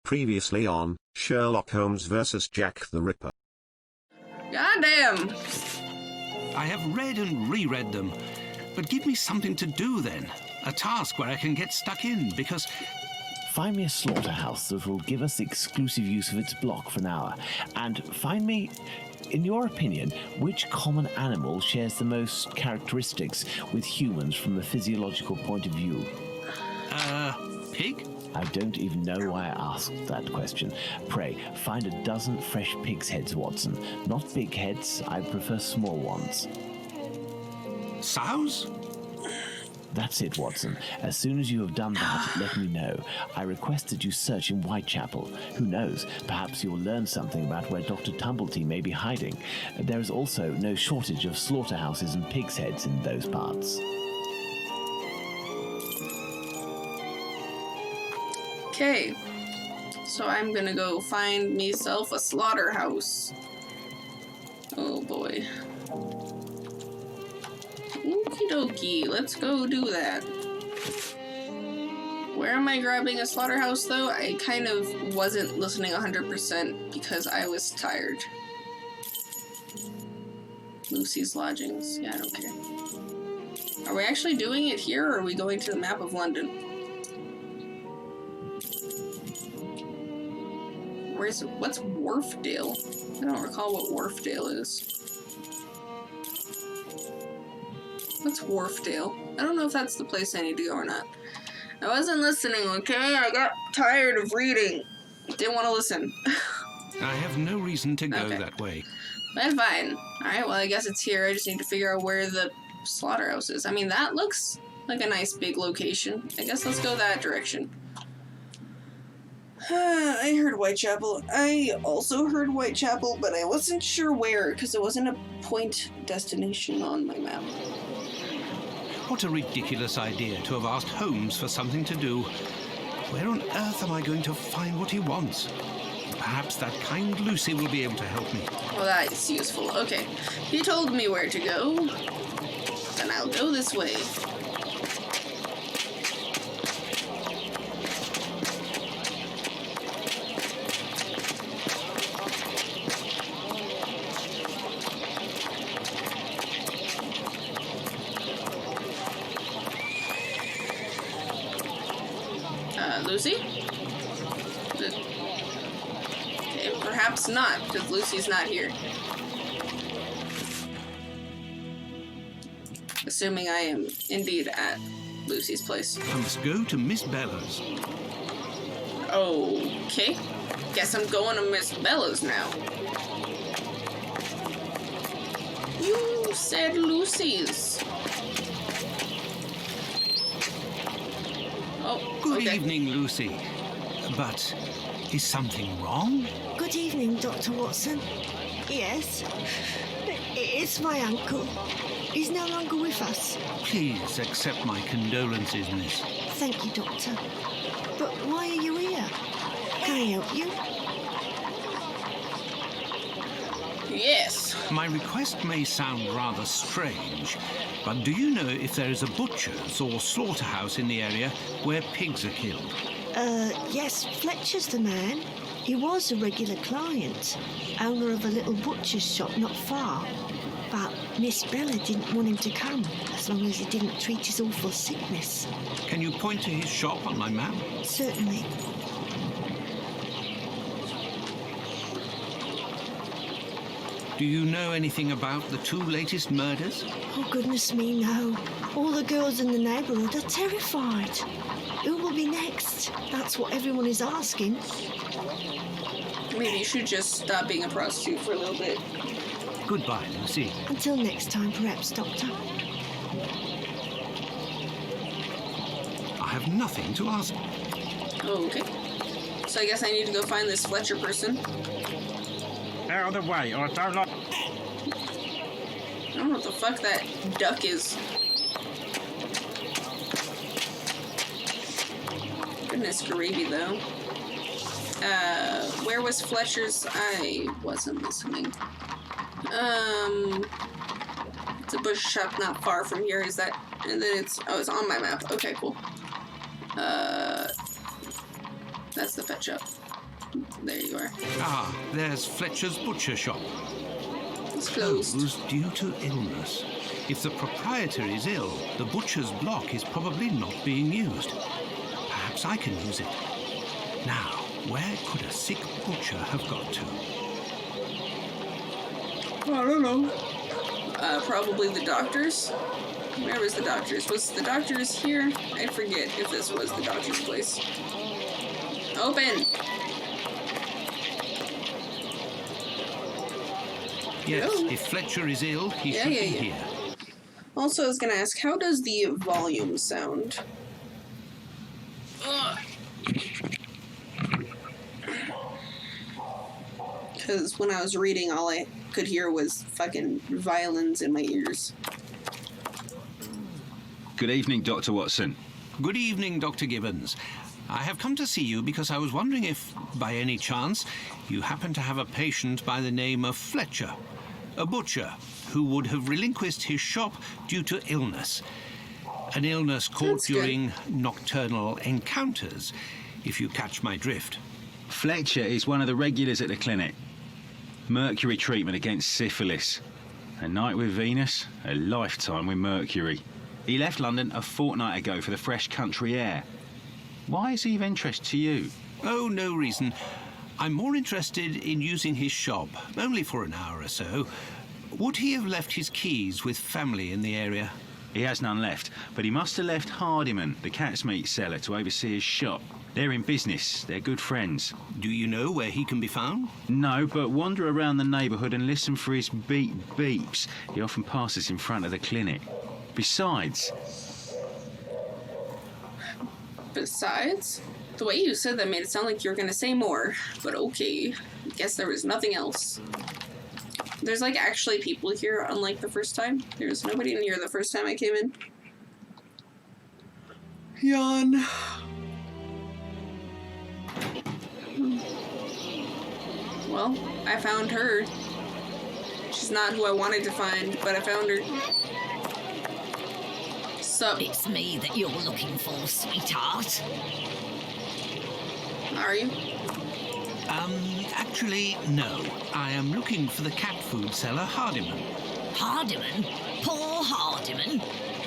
Previously on Sherlock Holmes vs. Jack the Ripper. Goddamn! I have read and reread them, but give me something to do then. A task where I can get stuck in, because... Find me a slaughterhouse that will give us exclusive use of its block for an hour, and find me, in your opinion, which common animal shares the most characteristics with humans from a physiological point of view. Pig? I don't even know why I asked that question. Pray, find a dozen fresh pig's heads, Watson. Not big heads, I prefer small ones. Sows? That's it, Watson. As soon as you have done that, let me know. I request that you search in Whitechapel. Who knows, perhaps you'll learn something about where Dr. Tumblety may be hiding. There is also no shortage of slaughterhouses and pig's heads in those parts. Okay, so I'm gonna go find myself a slaughterhouse. Oh boy. Okie dokie, let's go do that. Where am I grabbing a slaughterhouse though? I kind of wasn't listening 100% because I was tired. Lucy's lodgings. Yeah, I don't care. Are we actually doing it here or are we going to the map of London? What's Wharfdale? I don't recall what Wharfdale is. What's Wharfdale? I don't know if that's the place I need to go or not. I wasn't listening, okay? I got tired of reading. Didn't want to listen. I have no reason to go that way. That's fine. Alright, well I guess it's here. I just need to figure out where the slaughterhouse is. I mean, that looks like a nice big location. I guess let's go that direction. I heard Whitechapel. I also heard Whitechapel, but I wasn't sure where, because it wasn't a point destination on my map. What a ridiculous idea to have asked Holmes for something to do. Where on earth am I going to find what he wants? Perhaps that kind Lucy will be able to help me. Well, that's useful. Okay. He told me where to go. Then I'll go this way. Lucy? Okay, perhaps not, because Lucy's not here. Assuming I am indeed at Lucy's place. I must go to Miss Bella's. Okay. Guess I'm going to Miss Bella's now. You said Lucy's. Oh, Good okay. evening, Lucy. But is something wrong? Good evening, Dr. Watson. Yes, it's my uncle. He's no longer with us. Please accept my condolences, miss. Thank you, Doctor. But why are you here? Can I help you? Yes. My request may sound rather strange, but do you know if there is a butcher's or slaughterhouse in the area where pigs are killed? Yes, Fletcher's the man. He was a regular client, owner of a little butcher's shop not far. But Miss Bella didn't want him to come, as long as he didn't treat his awful sickness. Can you point to his shop on my map? Certainly. Do you know anything about the two latest murders? Oh, goodness me, no. All the girls in the neighbourhood are terrified. Who will be next? That's what everyone is asking. Maybe you should just stop being a prostitute for a little bit. Goodbye, Lucy. Until next time, perhaps, Doctor. I have nothing to ask. Okay. So I guess I need to go find this Fletcher person. Out of the way, I don't like... I don't know what the fuck that duck is. Goodness gravy, though. Where was Fletcher's? I wasn't listening. It's a butcher shop not far from here. Is that? And then it's on my map. Okay, cool. That's the pet shop. There you are. Ah, there's Fletcher's butcher shop. It's closed. Closed due to illness. If the proprietor is ill, the butcher's block is probably not being used. Perhaps I can use it. Now, where could a sick butcher have got to? I don't know. Probably the doctor's. Where was the doctor's? Was the doctor's here? I forget if this was the doctor's place. Open! Yes, Hello? if Fletcher is ill, he should be here. Also, I was gonna ask, how does the volume sound? Because when I was reading, all I could hear was fucking violins in my ears. Good evening, Dr. Watson. Good evening, Dr. Gibbons. I have come to see you because I was wondering if, by any chance, you happen to have a patient by the name of Fletcher, a butcher who would have relinquished his shop due to illness. An illness caught That's good. during nocturnal encounters, if you catch my drift. Fletcher is one of the regulars at the clinic. Mercury treatment against syphilis. A night with Venus, a lifetime with Mercury. He left London a fortnight ago for the fresh country air. Why is he of interest to you? Oh, no reason. I'm more interested in using his shop, only for an hour or so. Would he have left his keys with family in the area? He has none left, but he must have left Hardiman, the cat's meat seller, to oversee his shop. They're in business. They're good friends. Do you know where he can be found? No, but wander around the neighbourhood and listen for his beep beeps. He often passes in front of the clinic. Besides, The way you said that made it sound like you were gonna say more, but okay. Guess there was nothing else. There's like actually people here, unlike the first time. There was nobody in here the first time I came in. Yawn. Well, I found her. She's not who I wanted to find, but I found her. So, It's me that you're looking for, sweetheart. are you? Actually, no. I am looking for the cat food seller, Hardiman. Hardiman? Poor Hardiman.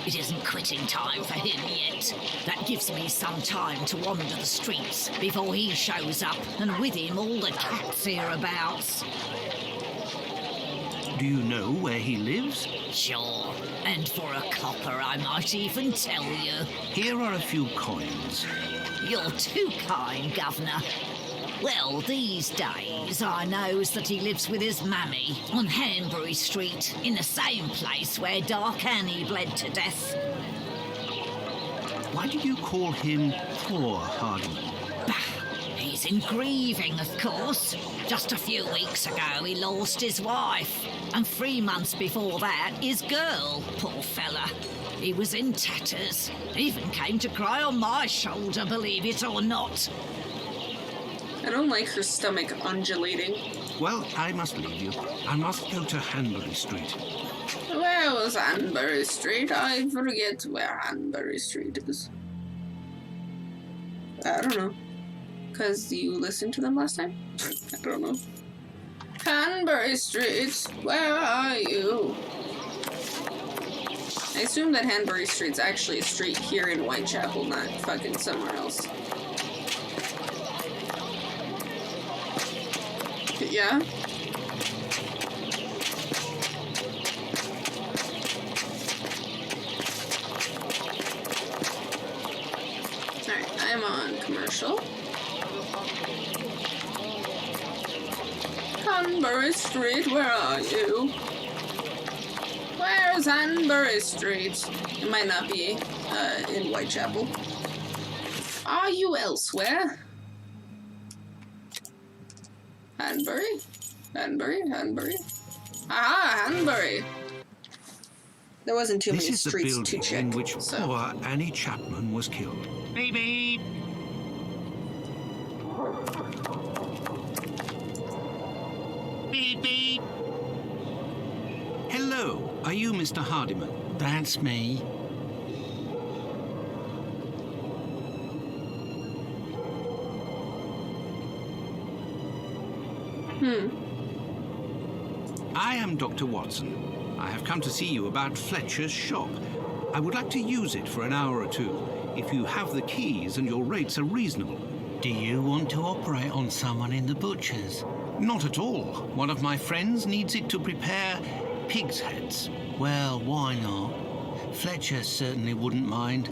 It isn't quitting time for him yet. That gives me some time to wander the streets before he shows up, and with him all the cats hereabouts. Do you know where he lives? Sure, and for a copper I might even tell you. Here are a few coins. You're too kind, Governor. Well, these days I knows that he lives with his mammy on Hanbury Street, in the same place where Dark Annie bled to death. Why did you call him poor Hardiman? Bah, he's in grieving, of course. Just a few weeks ago he lost his wife, and 3 months before that his girl, poor fella. He was in tatters, even came to cry on my shoulder, believe it or not. I don't like her stomach undulating. Well, I must leave you. I must go to Hanbury Street. Where was Hanbury Street? I forget where Hanbury Street is. I don't know. Because you listened to them last time? I don't know. Hanbury Street, where are you? I assume that Hanbury Street's actually a street here in Whitechapel, not fucking somewhere else. Yeah? Alright, I'm on commercial. Hanbury Street, where are you? Where's Hanbury Street? It might not be in Whitechapel. Are you elsewhere? Hanbury? Hanbury? Aha, Hanbury! There wasn't too This many is the streets to building check. in which so. poor Annie Chapman was killed. Beep beep. Beep beep. Hello, are you Mr. Hardiman? That's me. I am Dr. Watson. I have come to see you about Fletcher's shop. I would like to use it for an hour or two, if you have the keys and your rates are reasonable. Do you want to operate on someone in the butcher's? Not at all. One of my friends needs it to prepare pig's heads. Well, why not? Fletcher certainly wouldn't mind,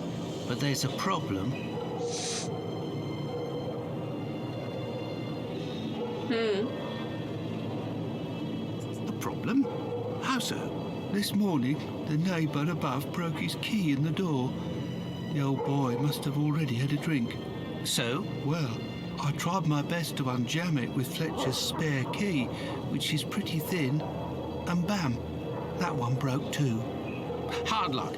but there's a problem. A problem? How so? This morning, the neighbour above broke his key in the door. The old boy must have already had a drink. So? Well, I tried my best to unjam it with Fletcher's spare key, which is pretty thin, and bam, that one broke too. Hard luck.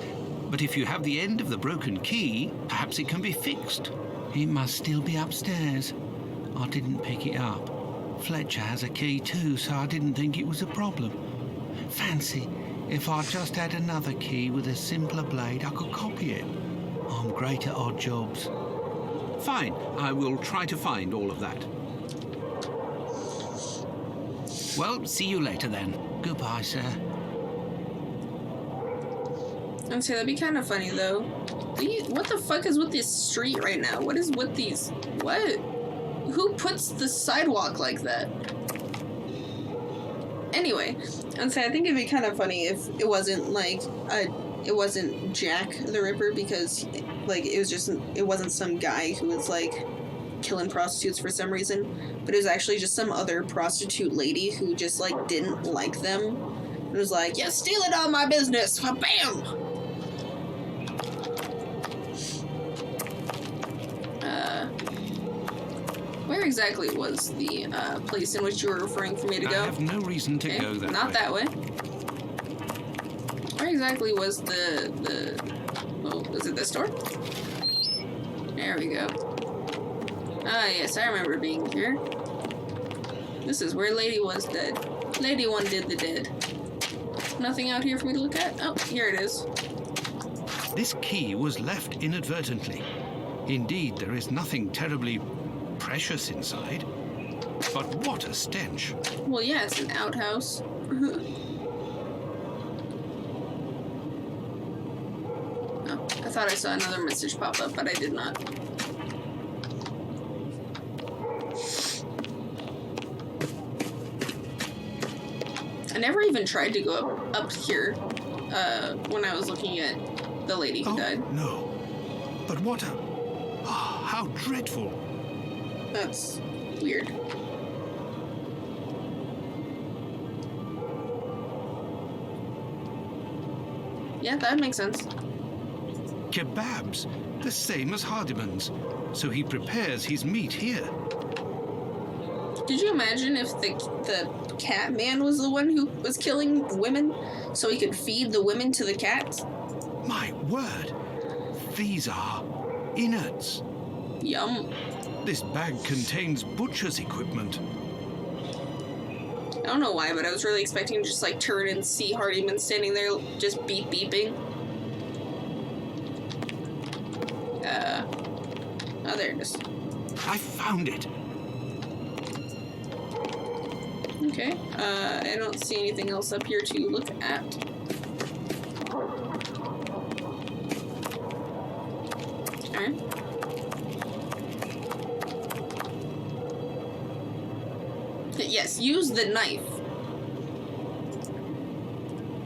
But if you have the end of the broken key, perhaps it can be fixed. It must still be upstairs. I didn't pick it up. Fletcher has a key too, so I didn't think it was a problem. Fancy if I just had another key with a simpler blade, I could copy it. I'm great at odd jobs. Fine, I will try to find all of that. Well, see you later then. Goodbye, sir. I'd say that'd be kind of funny though. What the fuck is with this street right now? What is with these? What? Who puts the sidewalk like that? Anyway, I'd say I think it'd be kind of funny if it wasn't like it wasn't Jack the Ripper, because like it wasn't some guy who was like killing prostitutes for some reason, but it was actually just some other prostitute lady who just like didn't like them. It was like, "You're stealing all my business!" Bam! Where exactly was the place in which you were referring for me to go? I have no reason to go that way. Not that way. Where exactly was oh, was it this door? There we go. Ah, yes, I remember being here. This is where Lady was dead. Lady One did the dead. Nothing out here for me to look at? Oh, here it is. This key was left inadvertently. Indeed, there is nothing terribly precious inside. But what a stench. Well, yeah, it's an outhouse. Oh, I thought I saw another message pop up, but I did not. I never even tried to go up here when I was looking at the lady who died. No. But what a... Oh, how dreadful. That's weird. Yeah, that makes sense. Kebabs, the same as Hardiman's. So he prepares his meat here. Did you imagine if the cat man was the one who was killing women so he could feed the women to the cats? My word. These are innards. Yum. This bag contains butcher's equipment. I don't know why, but I was really expecting to just like turn and see Hardiman standing there just beeping. Oh, there it is. I found it. Okay, I don't see anything else up here to look at. Alright. Yes, use the knife.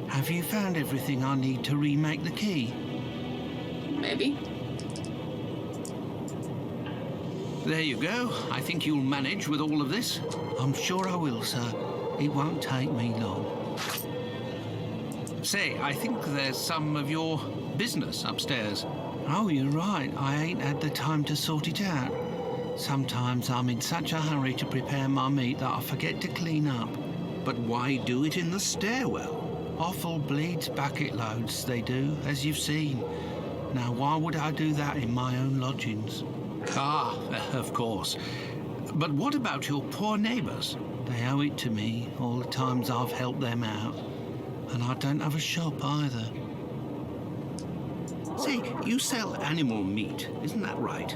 Have you found everything I need to remake the key? Maybe. There you go. I think you'll manage with all of this. I'm sure I will, sir. It won't take me long. Say, I think there's some of your business upstairs. Oh, you're right. I ain't had the time to sort it out. Sometimes I'm in such a hurry to prepare my meat that I forget to clean up. But why do it in the stairwell? Offal bleeds bucket loads, they do, as you've seen. Now, why would I do that in my own lodgings? Ah, of course. But what about your poor neighbours? They owe it to me, all the times I've helped them out. And I don't have a shop either. Say, you sell animal meat, isn't that right?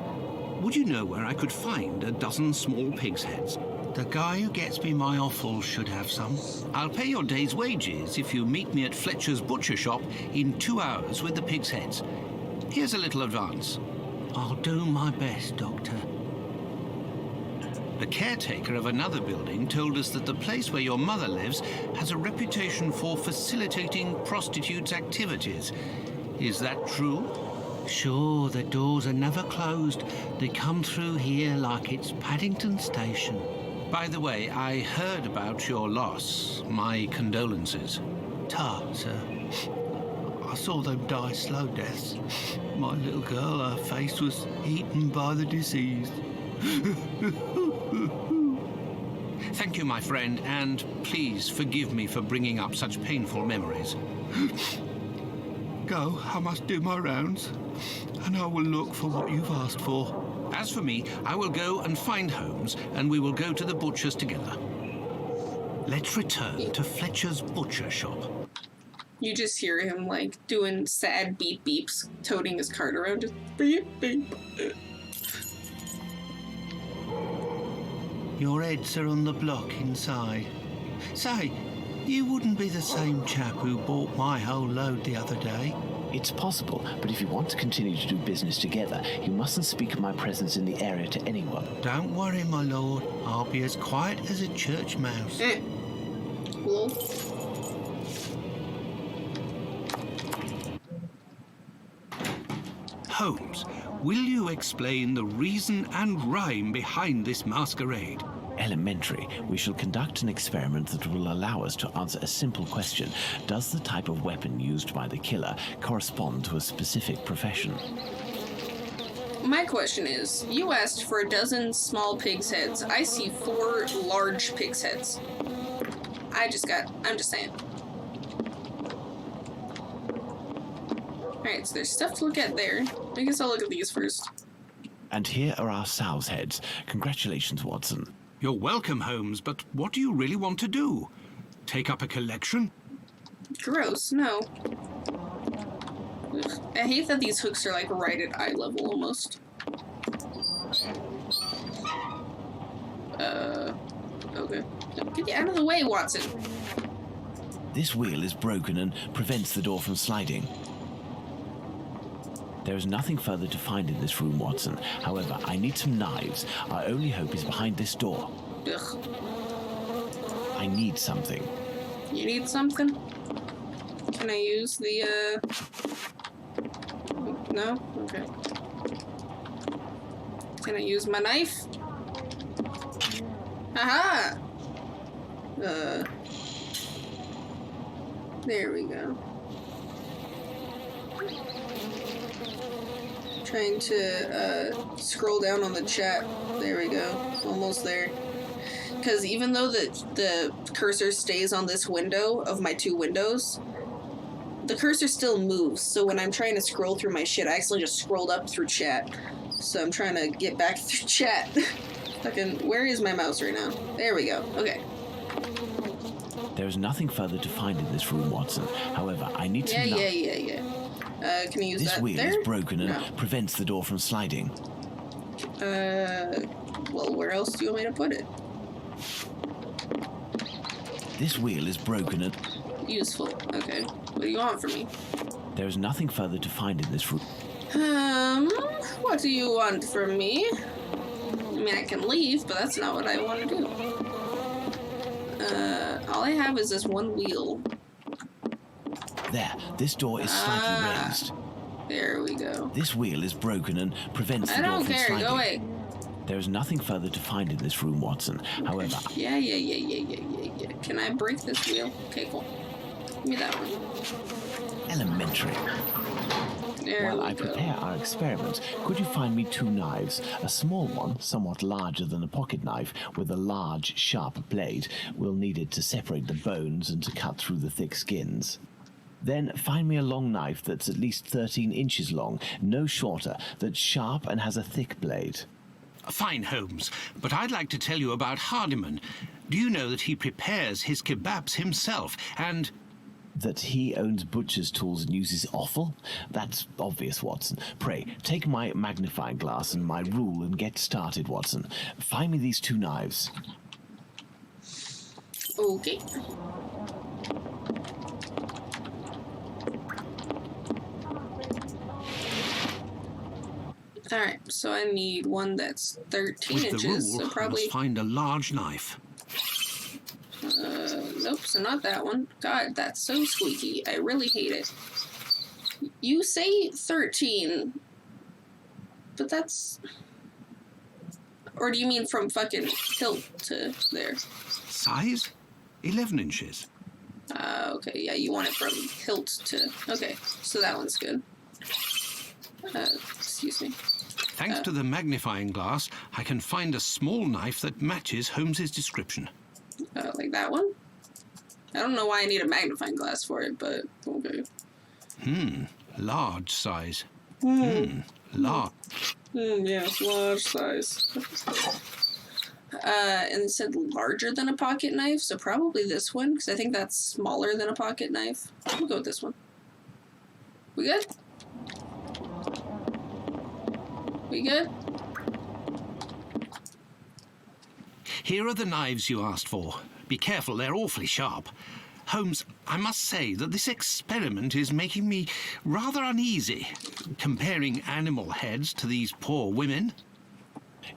would you know where I could find a dozen small pig's heads? The guy who gets me my offal should have some. I'll pay your day's wages if you meet me at Fletcher's butcher shop in 2 hours with the pig's heads. Here's a little advance. I'll do my best, Doctor. The caretaker of another building told us that the place where your mother lives has a reputation for facilitating prostitutes' activities. Is that true? Sure, the doors are never closed. They come through here like it's Paddington Station. By the way, I heard about your loss. My condolences. Ta, sir. I saw them die slow deaths. My little girl, her face was eaten by the disease. Thank you, my friend, and please forgive me for bringing up such painful memories. Go, I must do my rounds, and I will look for what you've asked for. As for me, I will go and find Holmes, and we will go to the butcher's together. Let's return to Fletcher's butcher shop. You just hear him, like, doing sad beep beeps, toting his cart around, just beep beep. Your heads are on the block inside. Say, you wouldn't be the same chap who bought my whole load the other day. It's possible, but if you want to continue to do business together, you mustn't speak of my presence in the area to anyone. Don't worry, my lord. I'll be as quiet as a church mouse. Cool. Holmes, will you explain the reason and rhyme behind this masquerade? Elementary. We shall conduct an experiment that will allow us to answer a simple question. Does the type of weapon used by the killer correspond to a specific profession? My question is, you asked for a dozen small pig's heads. I see 4 large pig's heads. I'm just saying. Alright, so there's stuff to look at there. I guess I'll look at these first. And here are our sow's heads. Congratulations, Watson. You're welcome, Holmes, but what do you really want to do? Take up a collection? Gross, no. Ugh. I hate that these hooks are like right at eye level almost. Okay. Get out of the way, Watson. This wheel is broken and prevents the door from sliding. There is nothing further to find in this room, Watson. However, I need some knives. Our only hope is behind this door. Ugh. I need something. You need something? Can I use the, No? Okay. Can I use my knife? Aha! There we go. Trying to scroll down on the chat. There we go. Almost there. Because even though the cursor stays on this window of my 2 windows, the cursor still moves. So when I'm trying to scroll through my shit, I actually just scrolled up through chat. So I'm trying to get back through chat. Fucking, where is my mouse right now? There we go. Okay. There is nothing further to find in this room, Watson. However, I need some knives. Yeah. Can I use this that wheel there? is broken and No. prevents the door from sliding. Well, where else do you want me to put it? This wheel is broken and... Useful. Okay. What do you want from me? There is nothing further to find in this room. What do you want from me? I mean, I can leave, but that's not what I want to do. All I have is this one wheel. There, this door is slightly raised. There we go. This wheel is broken and prevents the I door don't from care. sliding. Go away. There is nothing further to find in this room, Watson. However... Yeah. Can I break this wheel? Okay, cool. Give me that one. Elementary. There While we I go. prepare our experiment, could you find me 2 knives? A small one, somewhat larger than a pocket knife, with a large, sharp blade. We'll need it to separate the bones and to cut through the thick skins. Then find me a long knife that's at least 13 inches long, no shorter, that's sharp and has a thick blade. Fine, Holmes, but I'd like to tell you about Hardiman. Do you know that he prepares his kebabs himself? And That he owns butcher's tools and uses offal? That's obvious, Watson. Pray, take my magnifying glass and my rule and get started, Watson. Find me these 2 knives. Okay. Alright, so I need one that's 13 With inches, the rule, so I probably... must find a large knife. Nope, so not that one. God, that's so squeaky. I really hate it. You say 13, but that's... Or do you mean from fucking hilt to there? Size? 11 inches. Okay, yeah, you want it from hilt to... Okay, so that one's good. Excuse me. Thanks to the magnifying glass, I can find a small knife that matches Holmes's description. Like that one? I don't know why I need a magnifying glass for it, but okay. Large size. Large. Yes, large size. And it said larger than a pocket knife, so probably this one, because I think that's smaller than a pocket knife. We'll go with this one. We good? We good? Here are the knives you asked for. Be careful, they're awfully sharp. Holmes, I must say that this experiment is making me rather uneasy. Comparing animal heads to these poor women.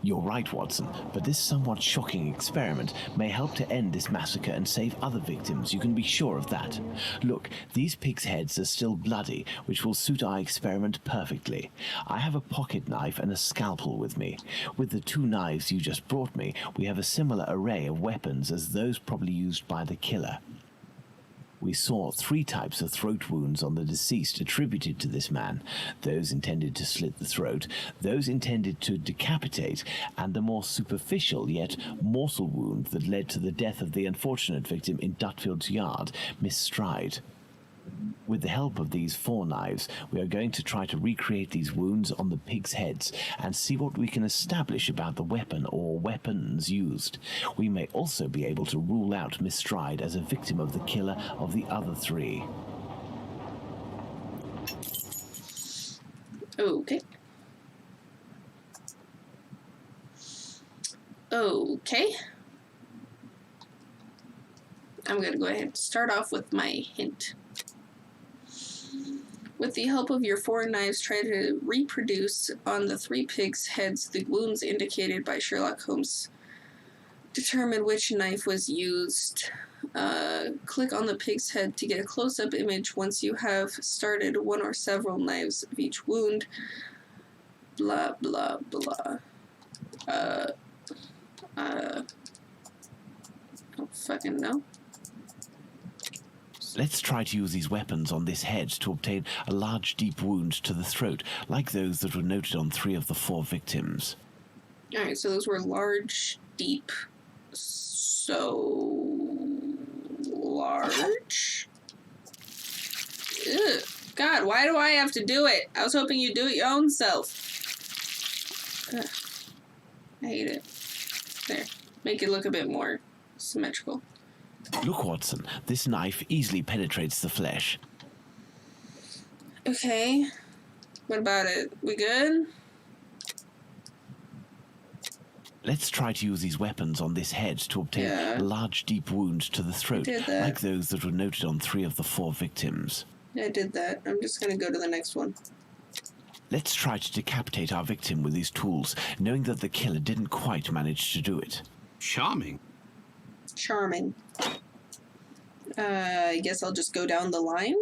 You're right, Watson, but this somewhat shocking experiment may help to end this massacre and save other victims. You can be sure of that. Look, these pigs' heads are still bloody, which will suit our experiment perfectly. I have a pocket knife and a scalpel with me. With the 2 knives you just brought me, we have a similar array of weapons as those probably used by the killer. We saw 3 types of throat wounds on the deceased attributed to this man. Those intended to slit the throat, those intended to decapitate, and the more superficial yet mortal wound that led to the death of the unfortunate victim in Dutfield's yard, Miss Stride. With the help of these 4 knives, we are going to try to recreate these wounds on the pigs' heads and see what we can establish about the weapon or weapons used. We may also be able to rule out Miss Stride as a victim of the killer of the other 3. Okay. Okay. I'm going to go ahead and start off with my hint. With the help of your 4 knives, try to reproduce on the 3 pigs' heads the wounds indicated by Sherlock Holmes. Determine which knife was used. Click on the pig's head to get a close-up image once you have started 1 or several knives of each wound. Blah, blah, blah. I don't fucking know. Let's try to use these weapons on this head to obtain a large deep wound to the throat, like those that were noted on 3 of the 4 victims. Alright, so those were large, deep, so... large? Ugh. God, why do I have to do it? I was hoping you'd do it your own self. Ugh. I hate it. There. Make it look a bit more symmetrical. Look, Watson, this knife easily penetrates the flesh. Okay. What about it? We good? Let's try to use these weapons on this head to obtain a large deep wound to the throat, like those that were noted on 3 of the 4 victims. I did that. I'm just gonna go to the next one. Let's try to decapitate our victim with these tools, knowing that the killer didn't quite manage to do it. Charming. Charming. I guess I'll just go down the line?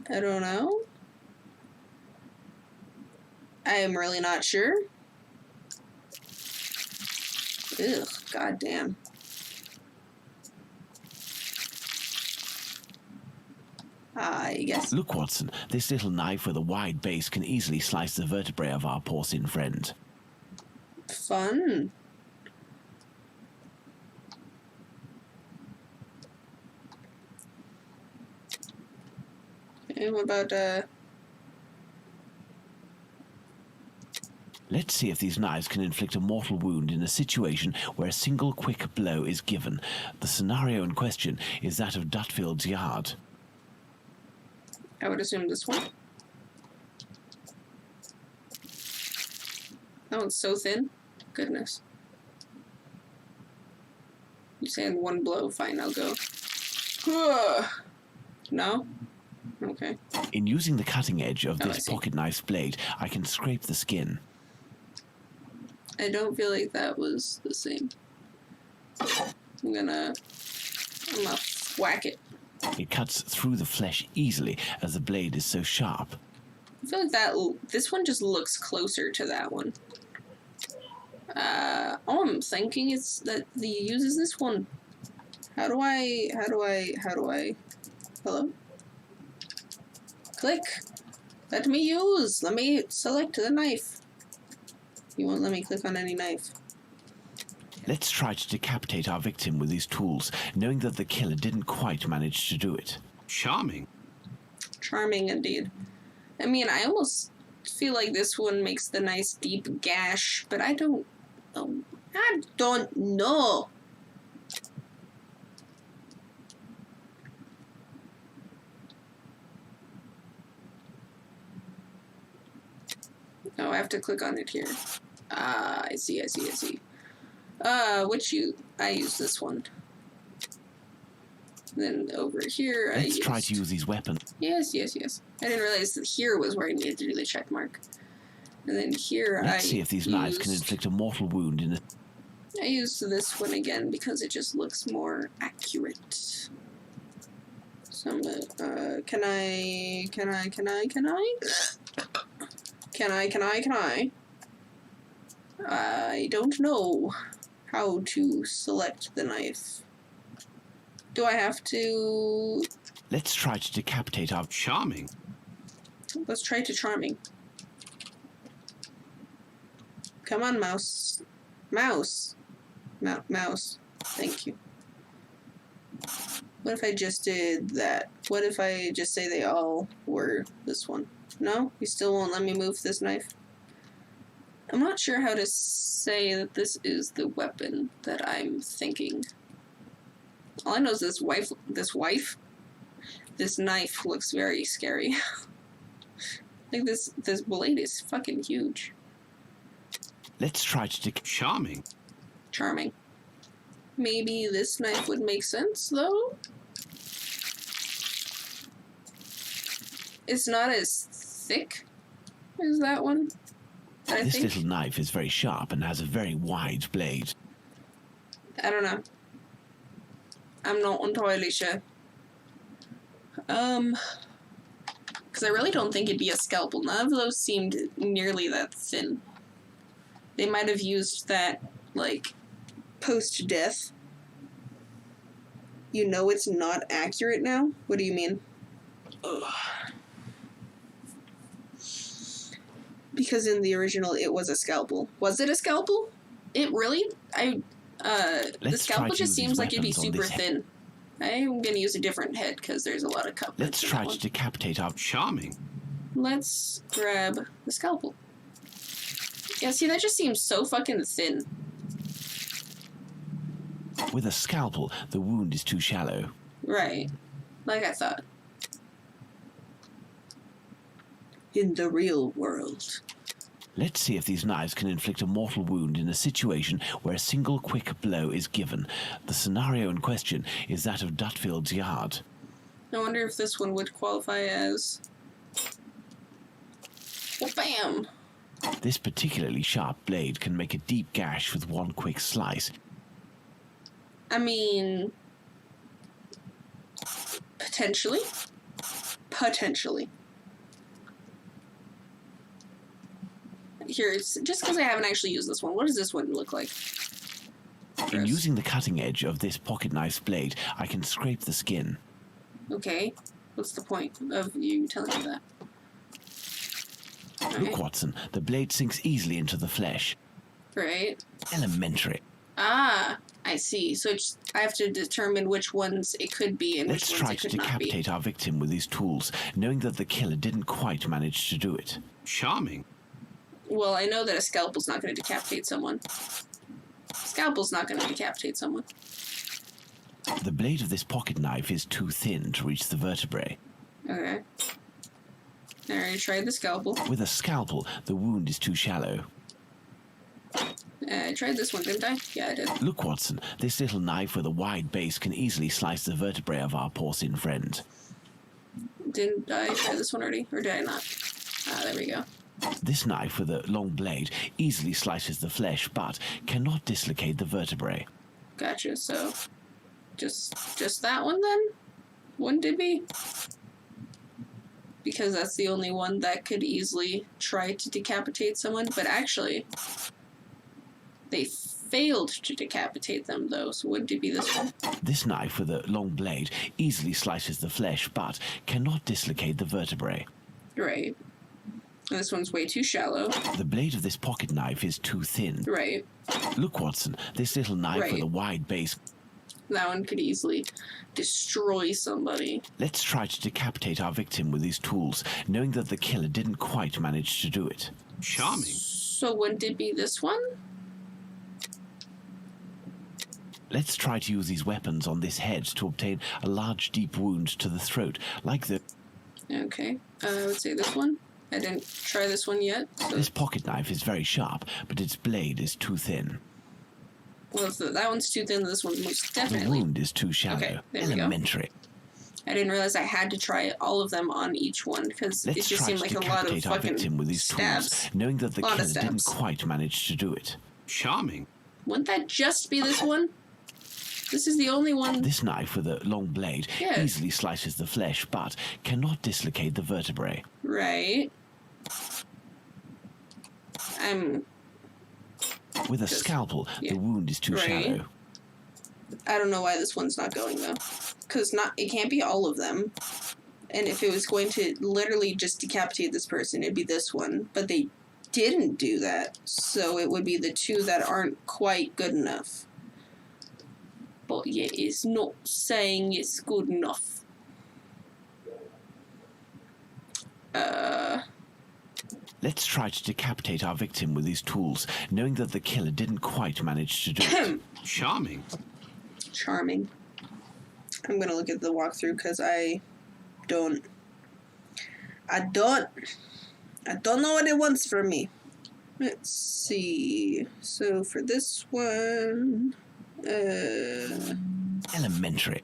I don't know. I am really not sure. Ugh, goddamn. I guess. Look, Watson, this little knife with a wide base can easily slice the vertebrae of our porcine friend. Fun. Okay, what about, Let's see if these knives can inflict a mortal wound in a situation where a single quick blow is given. The scenario in question is that of Dutfield's yard. I would assume this one. That one's so thin. Goodness. You saying one blow? Fine, I'll go. No? Okay. In using the cutting edge of this pocket knife's blade, I can scrape the skin. I don't feel like that was the same. I'm gonna whack it. It cuts through the flesh easily as the blade is so sharp. I feel like this one just looks closer to that one. All I'm thinking is that he uses this one. How do I, hello? Click. Let me select the knife. You won't let me click on any knife. Let's try to decapitate our victim with these tools, knowing that the killer didn't quite manage to do it. Charming. Charming indeed. I mean, I almost feel like this one makes the nice deep gash, but I don't know. I don't know. Oh, I have to click on it here. Ah, I see. I use this one. Then over here, Let's try to use these weapons. Yes. I didn't realize that here was where I needed to do the check mark. And then here Let's see if these knives can inflict a mortal wound in a... I used this one again because it just looks more accurate. So I'm gonna, can I? I don't know how to select the knife. Do I have to... Let's try to decapitate our... Charming. Let's try to charming. Come on, mouse. Mouse. Mouse. Thank you. What if I just did that? What if I just say they all were this one? No? You still won't let me move this knife? I'm not sure how to say that this is the weapon that I'm thinking. All I know is this knife looks very scary. I think this blade is fucking huge. Let's try to Charming. Charming. Maybe this knife would make sense, though? It's not as thick as that one. This little knife is very sharp and has a very wide blade. I don't know. I'm not entirely sure. Because I really don't think it'd be a scalpel. None of those seemed nearly that thin. They might have used that, like, post-death. You know it's not accurate now? What do you mean? Ugh. Because in the original, it was a scalpel. Was it a scalpel? It really? The scalpel just seems like it'd be super thin. I'm gonna use a different head because there's a lot of cup. Let's try to decapitate our... Charming. Let's grab the scalpel. Yeah, see, that just seems so fucking thin. With a scalpel, the wound is too shallow. Right. Like I thought. In the real world. Let's see if these knives can inflict a mortal wound in a situation where a single quick blow is given. The scenario in question is that of Dutfield's yard. I wonder if this one would qualify as... Well, bam! This particularly sharp blade can make a deep gash with one quick slice. I mean... Potentially. Here, it's just because I haven't actually used this one. What does this one look like? In using the cutting edge of this pocket knife's blade, I can scrape the skin. Okay. What's the point of you telling me that? Look, Watson, the blade sinks easily into the flesh. Right. Elementary. Ah, I see. So I have to determine which ones it could be and Let's which try ones to it could not be. decapitate our victim with these tools, knowing that the killer didn't quite manage to do it. Charming. Well, I know that a scalpel's not going to decapitate someone. Scalpel's not going to decapitate someone. The blade of this pocket knife is too thin to reach the vertebrae. Okay. I already tried the scalpel. With a scalpel, the wound is too shallow. I tried this one, didn't I? Yeah, I did. Look, Watson, this little knife with a wide base can easily slice the vertebrae of our porcine friend. Didn't I try this one already? Or did I not? Ah, there we go. This knife with a long blade easily slices the flesh, but cannot dislocate the vertebrae. Gotcha, so... Just that one, then? Wouldn't it be? Because that's the only one that could easily try to decapitate someone, but actually... They failed to decapitate them, though, so wouldn't it be this one? This knife with a long blade easily slices the flesh, but cannot dislocate the vertebrae. Right. And this one's way too shallow. The blade of this pocket knife is too thin. Right. Look, Watson, this little knife with a wide base... That one could easily destroy somebody. Let's try to decapitate our victim with these tools, knowing that the killer didn't quite manage to do it. Charming. So wouldn't it be this one? Let's try to use these weapons on this head to obtain a large, deep wound to the throat, like the... Okay, I would say this one. I didn't try this one yet. So. This pocket knife is very sharp, but its blade is too thin. Well, if that one's too thin, this one's most definitely... The wound is too shallow. Okay, there we go. Elementary. I didn't realize I had to try all of them on each one, because it just seemed like a lot of fucking with these stabs. Tools, knowing that the killer didn't quite manage to do it. Charming. Wouldn't that just be this one? This is the only one... This knife with a long blade easily slices the flesh, but cannot dislocate the vertebrae. Right. With a scalpel, the wound is too shallow. I don't know why this one's not going, though. Because it can't be all of them. And if it was going to literally just decapitate this person, it'd be this one. But they didn't do that, so it would be the two that aren't quite good enough. But yeah, it's not saying it's good enough. Let's try to decapitate our victim with these tools, knowing that the killer didn't quite manage to do it. Charming. Charming. I'm gonna look at the walkthrough because I don't know what it wants from me. Let's see. So for this one, Elementary.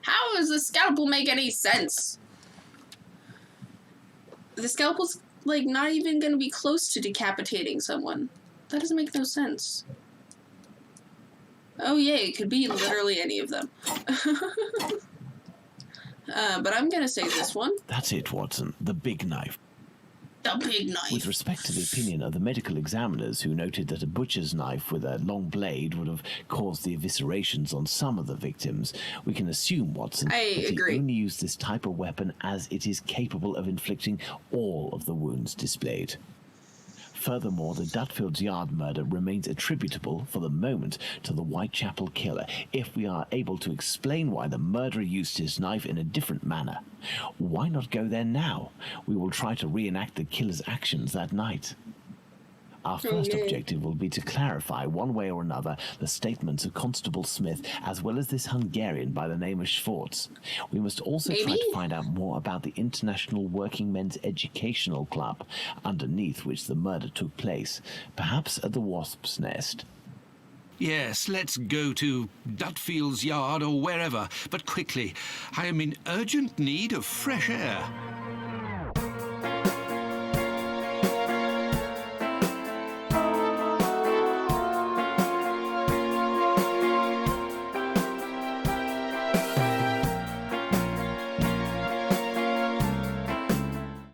how does the scalpel make any sense? The scalpel's like not even gonna be close to decapitating someone. That doesn't make no sense. Oh yeah, it could be literally any of them. But I'm gonna say this one. That's it, Watson. The big knife. The big knife. With respect to the opinion of the medical examiners who noted that a butcher's knife with a long blade would have caused the eviscerations on some of the victims, we can assume, Watson, that he only used this type of weapon as it is capable of inflicting all of the wounds displayed. Furthermore, the Dutfield's Yard murder remains attributable, for the moment, to the Whitechapel killer, if we are able to explain why the murderer used his knife in a different manner. Why not go there now? We will try to reenact the killer's actions that night. Our first objective will be to clarify, one way or another, the statements of Constable Smith, as well as this Hungarian by the name of Schwartz. We must also try to find out more about the International Working Men's Educational Club, underneath which the murder took place, perhaps at the Wasp's Nest. Yes, let's go to Dutfield's Yard or wherever, but quickly. I am in urgent need of fresh air.